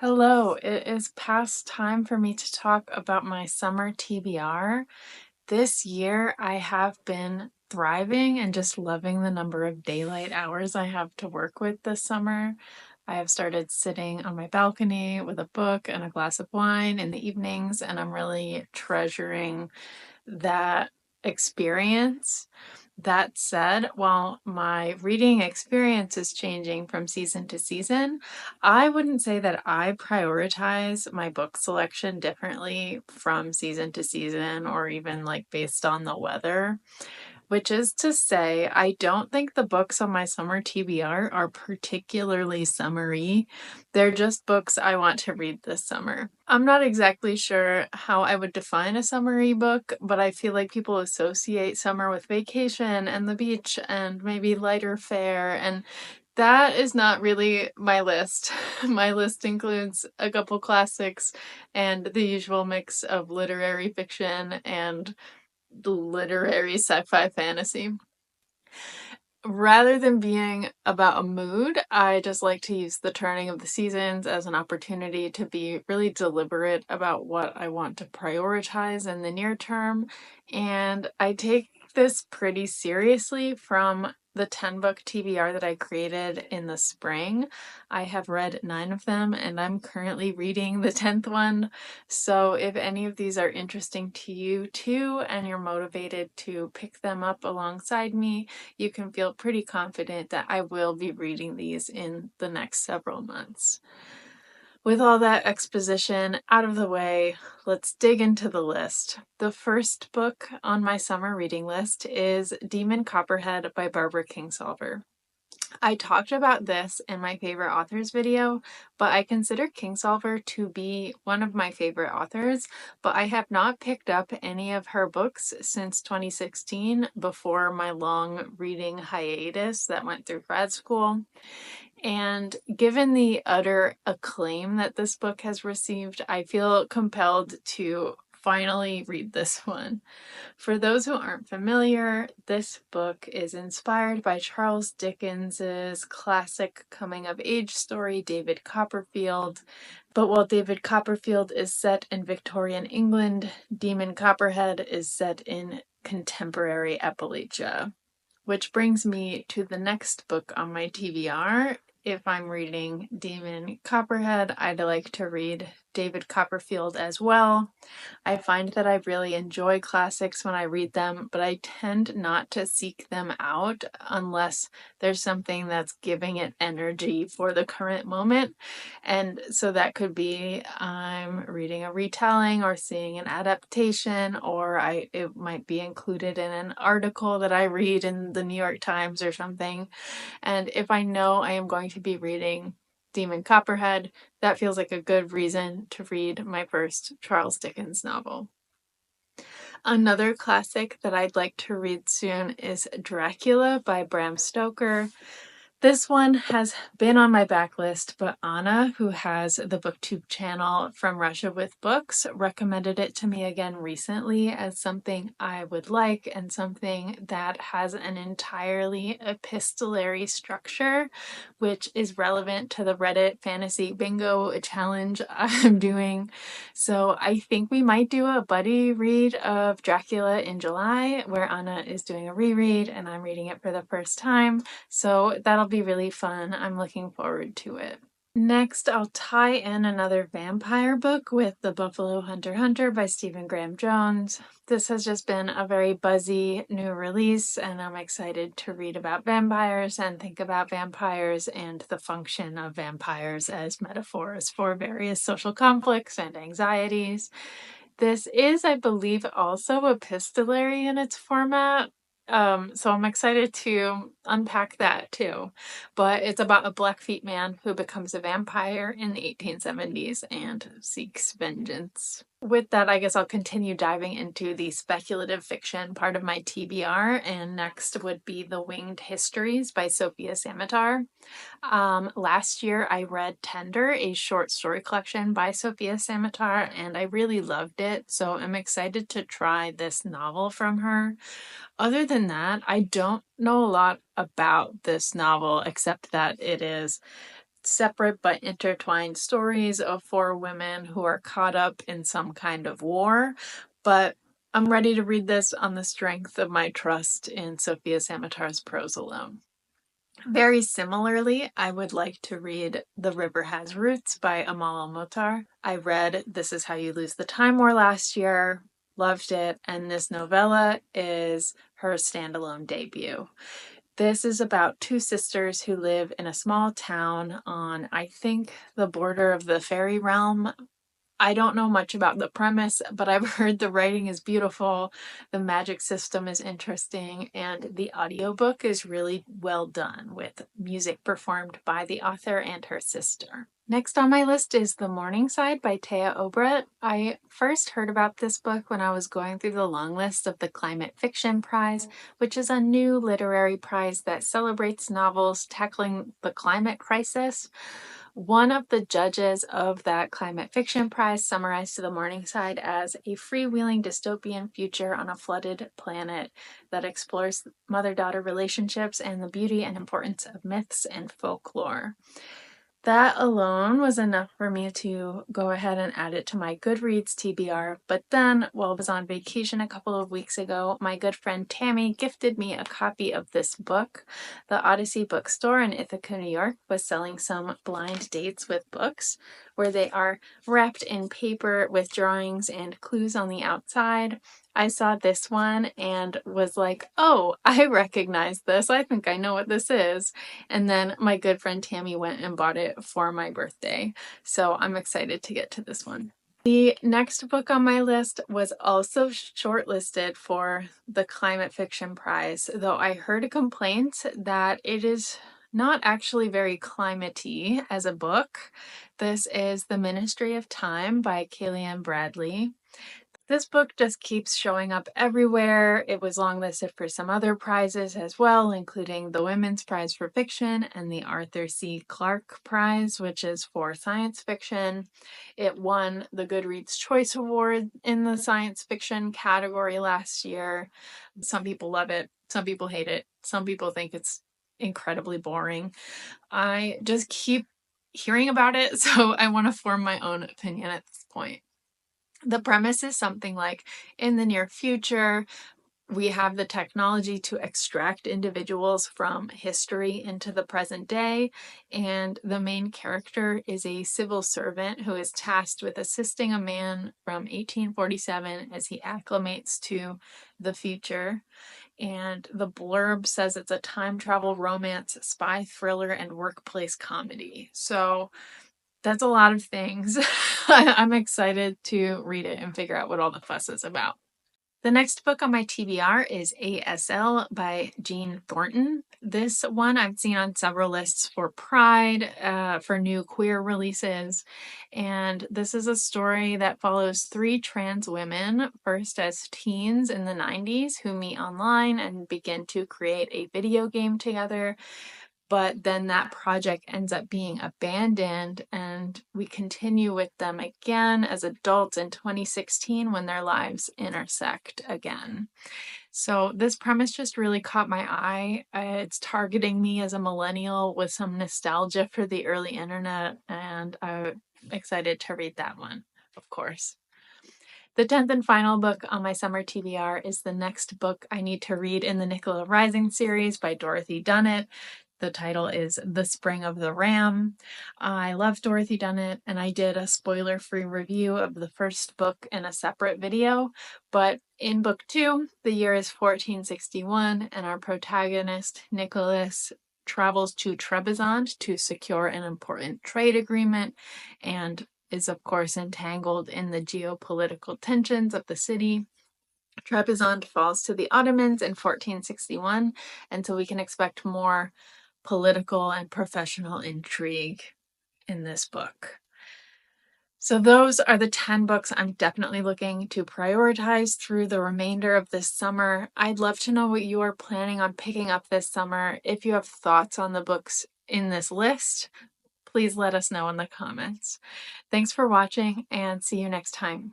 Hello, it is past time for me to talk about my summer TBR. This year, I have been thriving and just loving the number of daylight hours I have to work with this summer. I have started sitting on my balcony with a book and a glass of wine in the evenings, and I'm really treasuring that experience. That said, while my reading experience is changing from season to season, I wouldn't say that I prioritize my book selection differently from season to season or even like based on the weather. Which is to say, I don't think the books on my summer TBR are particularly summery. They're just books I want to read this summer. I'm not exactly sure how I would define a summery book, but I feel like people associate summer with vacation and the beach and maybe lighter fare, and that is not really my list. My list includes a couple classics and the usual mix of literary fiction and literary sci-fi fantasy. Rather than being about a mood, I just like to use the turning of the seasons as an opportunity to be really deliberate about what I want to prioritize in the near term. And I take this pretty seriously from the 10-book TBR that I created in the spring. I have read 9 of them and I'm currently reading the 10th one. So if any of these are interesting to you too, and you're motivated to pick them up alongside me, you can feel pretty confident that I will be reading these in the next several months. With all that exposition out of the way, let's dig into the list. The first book on my summer reading list is Demon Copperhead by Barbara Kingsolver. I talked about this in my favorite authors video, but I consider Kingsolver to be one of my favorite authors, but I have not picked up any of her books since 2016 before my long reading hiatus that went through grad school. And given the utter acclaim that this book has received, I feel compelled to finally read this one. For those who aren't familiar, this book is inspired by Charles Dickens's classic coming-of-age story, David Copperfield. But while David Copperfield is set in Victorian England, Demon Copperhead is set in contemporary Appalachia. Which brings me to the next book on my TBR. If I'm reading Demon Copperhead, I'd like to read David Copperfield as well. I find that I really enjoy classics when I read them, but I tend not to seek them out unless there's something that's giving it energy for the current moment. And so that could be I'm reading a retelling or seeing an adaptation, or it might be included in an article that I read in the New York Times or something. And if I know I am going to be reading Demon Copperhead, that feels like a good reason to read my first Charles Dickens novel. Another classic that I'd like to read soon is Dracula by Bram Stoker. This one has been on my backlist, but Anna, who has the BookTube channel From Russia with Books, recommended it to me again recently as something I would like and something that has an entirely epistolary structure, which is relevant to the Reddit Fantasy Bingo challenge I'm doing. So I think we might do a buddy read of Dracula in July, where Anna is doing a reread and I'm reading it for the first time. So that'll be really fun. I'm looking forward to it. Next, I'll tie in another vampire book with The Buffalo Hunter by Stephen Graham Jones. This has just been a very buzzy new release, and I'm excited to read about vampires and think about vampires and the function of vampires as metaphors for various social conflicts and anxieties. This is, I believe, also epistolary in its format. So I'm excited to unpack that too. But it's about a Blackfeet man who becomes a vampire in the 1870s and seeks vengeance. With that, I guess I'll continue diving into the speculative fiction part of my TBR, and next would be The Winged Histories by Sophia Samatar. Last year I read Tender, a short story collection by Sophia Samatar, and I really loved it, so I'm excited to try this novel from her. Other than that, I don't know a lot about this novel except that it is separate but intertwined stories of four women who are caught up in some kind of war. But I'm ready to read this on the strength of my trust in Sofia Samatar's prose alone. Very similarly, I would like to read The River Has Roots by Amal Al-Motar. I read This Is How You Lose the Time War last year, loved it, and this novella is her standalone debut. This is about two sisters who live in a small town on, I think, the border of the fairy realm. I don't know much about the premise, but I've heard the writing is beautiful, the magic system is interesting, and the audiobook is really well done with music performed by the author and her sister. Next on my list is The Morningside by Taya Obret. I first heard about this book when I was going through the long list of the Climate Fiction Prize, which is a new literary prize that celebrates novels tackling the climate crisis. One of the judges of that climate fiction prize summarized The Morningside as a freewheeling dystopian future on a flooded planet that explores mother-daughter relationships and the beauty and importance of myths and folklore. That alone was enough for me to go ahead and add it to my Goodreads TBR, but then, while I was on vacation a couple of weeks ago, my good friend Tammy gifted me a copy of this book. The Odyssey bookstore in Ithaca, New York was selling some blind dates with books, where they are wrapped in paper with drawings and clues on the outside. I saw this one and was like, oh, I recognize this. I think I know what this is. And then my good friend Tammy went and bought it for my birthday. So I'm excited to get to this one. The next book on my list was also shortlisted for the Climate Fiction Prize, though I heard a complaint that it is not actually very climate-y as a book. This is The Ministry of Time by Kayleigh Bradley. This book just keeps showing up everywhere. It was longlisted for some other prizes as well, including the Women's Prize for Fiction and the Arthur C. Clarke Prize, which is for science fiction. It won the Goodreads Choice Award in the science fiction category last year. Some people love it, some people hate it, some people think it's incredibly boring. I just keep hearing about it, so I want to form my own opinion at this point. The premise is something like, in the near future, we have the technology to extract individuals from history into the present day, and the main character is a civil servant who is tasked with assisting a man from 1847 as he acclimates to the future. And the blurb says it's a time travel romance, spy thriller, and workplace comedy. So that's a lot of things. I'm excited to read it and figure out what all the fuss is about. The next book on my TBR is ASL by Jean Thornton. This one I've seen on several lists for Pride, for new queer releases. And this is a story that follows three trans women, first as teens in the 90s, who meet online and begin to create a video game together. But then that project ends up being abandoned, and we continue with them again as adults in 2016 when their lives intersect again. So this premise just really caught my eye. It's targeting me as a millennial with some nostalgia for the early internet, and I'm excited to read that one, of course. The 10th and final book on my summer TBR is the next book I need to read in the Nicola Rising series by Dorothy Dunnett. The title is The Spring of the Ram. I love Dorothy Dunnett, and I did a spoiler-free review of the first book in a separate video, but in book 2, the year is 1461, and our protagonist, Nicholas, travels to Trebizond to secure an important trade agreement and is of course entangled in the geopolitical tensions of the city. Trebizond falls to the Ottomans in 1461, and so we can expect more political and professional intrigue in this book. So those are the 10 books I'm definitely looking to prioritize through the remainder of this summer. I'd love to know what you are planning on picking up this summer. If you have thoughts on the books in this list, please let us know in the comments. Thanks for watching, and see you next time.